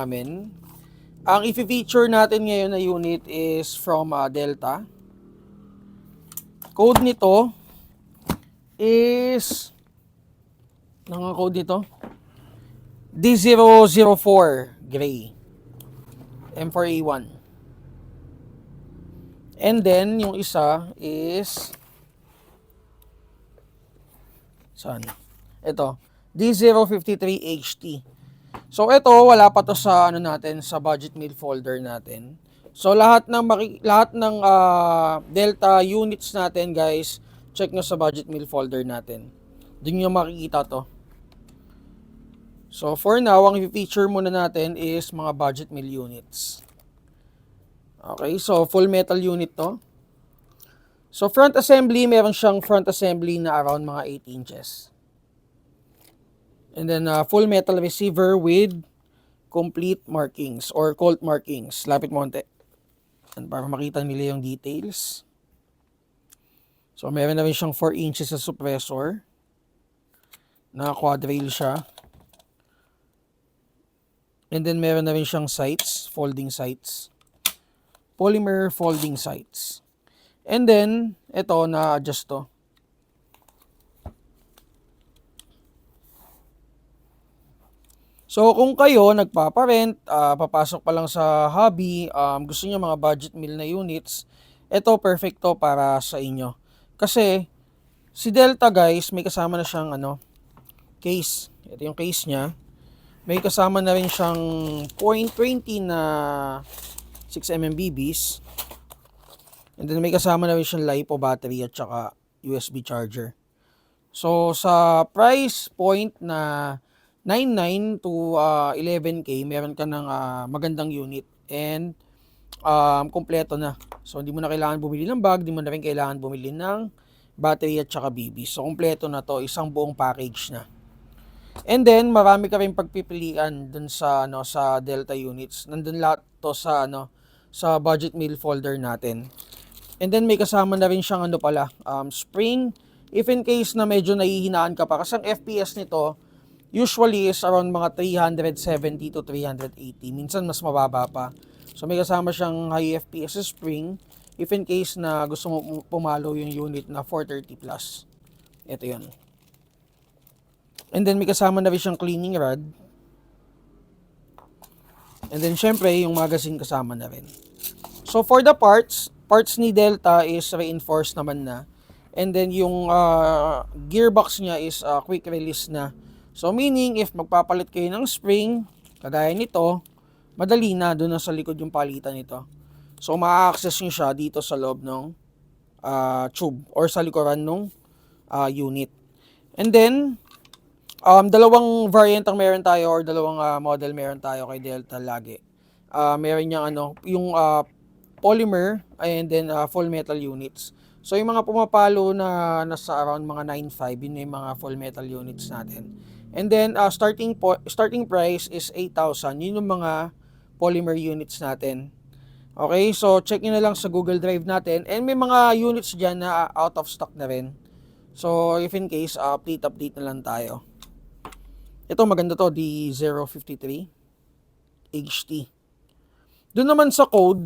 namin. Ang i-feature natin ngayon na unit is from Delta. Code nito is ang code nito D004 gray M4A1. And then yung isa is saan? Ito, D053HT. So ito wala pa to sa natin sa budget meal folder natin. So lahat ng Delta units natin, guys, check nyo sa budget meal folder natin. Doon nyo makikita to. So for now, ang i-feature muna natin is mga budget meal units. Okay, so full metal unit to. So front assembly, meron siyang front assembly na around mga 8 inches. And then full metal receiver with complete markings or colt markings. Lapit mo konti. Para makita nila yung details. So meron na rin siyang 4 inches sa suppressor. Na quadrail siya. And then meron na rin siyang sights, folding sights. Polymer folding sights. And then, ito, na-adjust to. So, kung kayo nagpaparent, papasok pa lang sa hobby, gusto niyo mga budget meal na units, ito perfecto para sa inyo. Kasi, si Delta, guys, may kasama na siyang case. Ito yung case niya. May kasama na rin siyang 0.20 na 6mm BBs. And then may kasama na rin siyang LiPo battery at saka USB charger. So sa price point na 99 to 11K, meron ka ng magandang unit and kompleto na. So hindi mo na kailangan bumili ng bag, hindi mo na rin kailangan bumili ng battery at saka BB. So kompleto na to, isang buong package na. And then marami ka rin pagpipilian dun sa sa Delta units. Nandun lahat to sa sa budget meal folder natin. And then may kasama na rin siyang spring. If in case na medyo nahihinaan ka pa, kasi ang FPS nito usually is around mga 370 to 380. Minsan mas mababa pa. So may kasama siyang high FPS spring. If in case na gusto mo pumalo yung unit na 430 plus. Ito yun. And then may kasama na rin siyang cleaning rod. And then syempre yung magazine kasama na rin. So for the parts ni Delta is reinforced naman na. And then yung gearbox niya is quick release na. So meaning if magpapalit kayo ng spring, kagaya nito, madali na, doon na sa likod yung palitan nito. So ma-access nyo siya dito sa loob ng tube or sa likuran ng unit. And then dalawang variant ang meron tayo or dalawang model meron tayo kay Delta lagi. Meron niyang yung polymer and then full metal units. So yung mga pumapalo na nasa around mga 9.5, yun yung mga full metal units natin. And then starting price is 8,000. Yun yung mga polymer units natin. Okay, so check nyo na lang sa Google Drive natin. And may mga units dyan na out of stock na rin. So if in case, update na lang tayo. Ito maganda to, D053 HT. Doon naman sa code,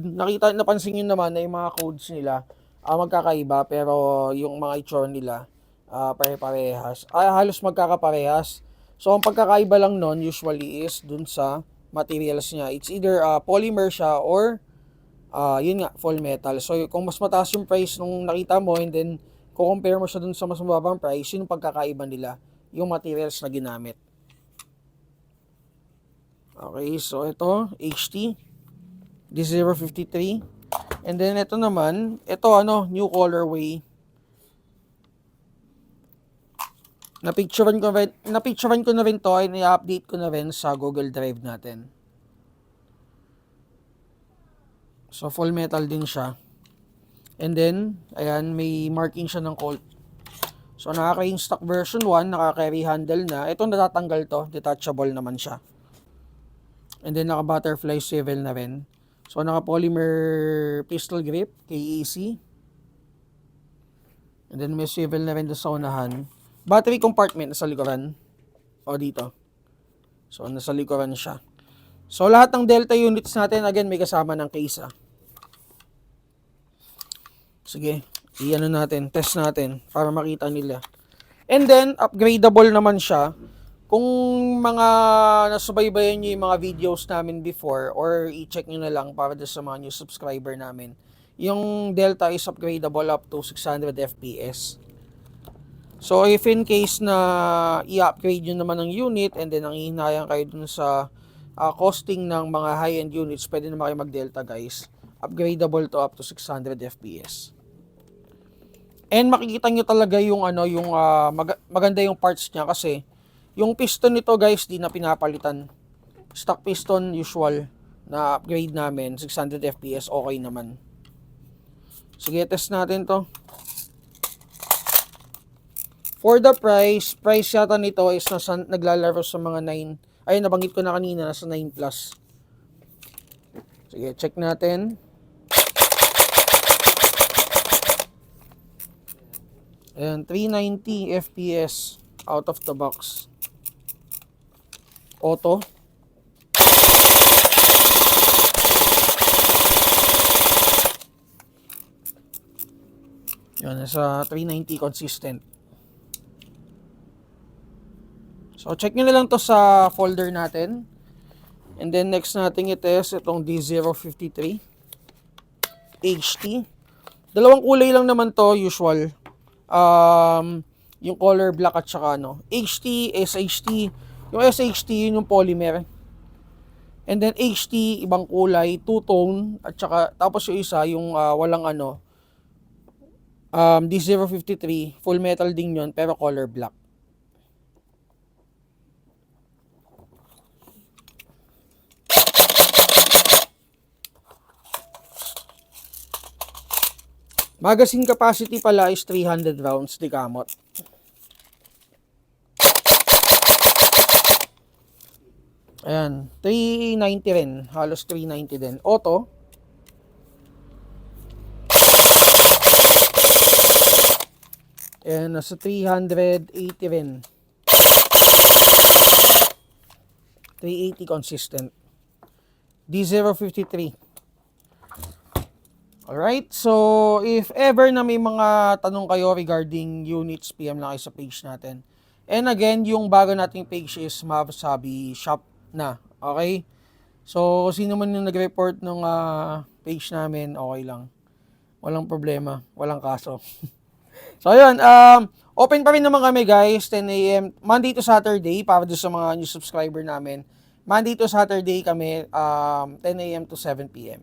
napansin nyo naman na yung mga codes nila magkakaiba, pero yung mga itsura nila pare-parehas. Halos magkakaparehas. So ang pagkakaiba lang nun usually is dun sa materials niya. It's either polymer siya or yun nga, full metal. So kung mas mataas yung price nung nakita mo and then compare mo siya dun sa mas mababang price, yun yung pagkakaiba nila, yung materials na ginamit. Okay, so ito, HT, D053. And then ito naman, ito new colorway. Napicturean ko na rin to, and i-update ko na rin sa Google Drive natin. So full metal din siya. And then, ayan, may marking siya ng Colt. So nakaka-in-stock version 1, nakaka-carry handle na. Ito natatanggal to, detachable naman siya. And then naka-butterfly swivel na rin. So naka-polymer pistol grip, KEC. And then may swivel na rin doon sa unahan. Battery compartment nasa likuran. O dito. So nasa likuran siya. So lahat ng Delta units natin, again, may kasama ng case. Sige, i-ano natin, test natin para makita nila. And then, upgradable naman siya. Kung mga nasubaybayan nyo yung mga videos namin before, or i-check nyo na lang para sa mga new subscriber namin, yung Delta is upgradable up to 600 FPS. So, if in case na i-upgrade nyo naman ng unit, and then ang hihinayang kayo dun sa costing ng mga high-end units, pwede naman kayo mag-Delta, guys. Upgradable to up to 600 FPS. And makikita nyo talaga yung maganda yung parts niya kasi yung piston nito, guys, di na pinapalitan. Stock piston usual na upgrade namin, 600 FPS, okay naman. Sige, test natin to. For the price yata nito is naglalaro sa mga 9. Ay, nabanggit ko na kanina, nasa 9 plus. Sige, check natin. Ayan, 390 FPS out of the box. Auto. Yan, nasa 390 consistent. So, check nyo na lang to sa folder natin. And then, next natin i-test itong D053 HT. Dalawang kulay lang naman to, usual. Yung color black at saka HT, SHT. Yung SHT, yun yung polymer. And then HT, ibang kulay, two-tone. At saka, tapos yung isa, yung walang D053, full metal din yun, pero color black. Magazine capacity pala is 300 rounds, di kamot. Ayan, 390 rin. Halos 390 din. Auto. Ayan, nasa 380 rin. 380 consistent. D053. Alright, so if ever na may mga tanong kayo regarding units, PM lang kayo sa page natin. And again, yung bago nating page is Mavsabi Shop na. Okay? So, sino man yung nag-report ng page namin, okay lang. Walang problema, walang kaso. So, ayun, open pa rin naman kami, guys, 10 a.m. Monday to Saturday, para doon sa mga new subscriber namin. Monday to Saturday kami, 10 a.m. to 7 p.m.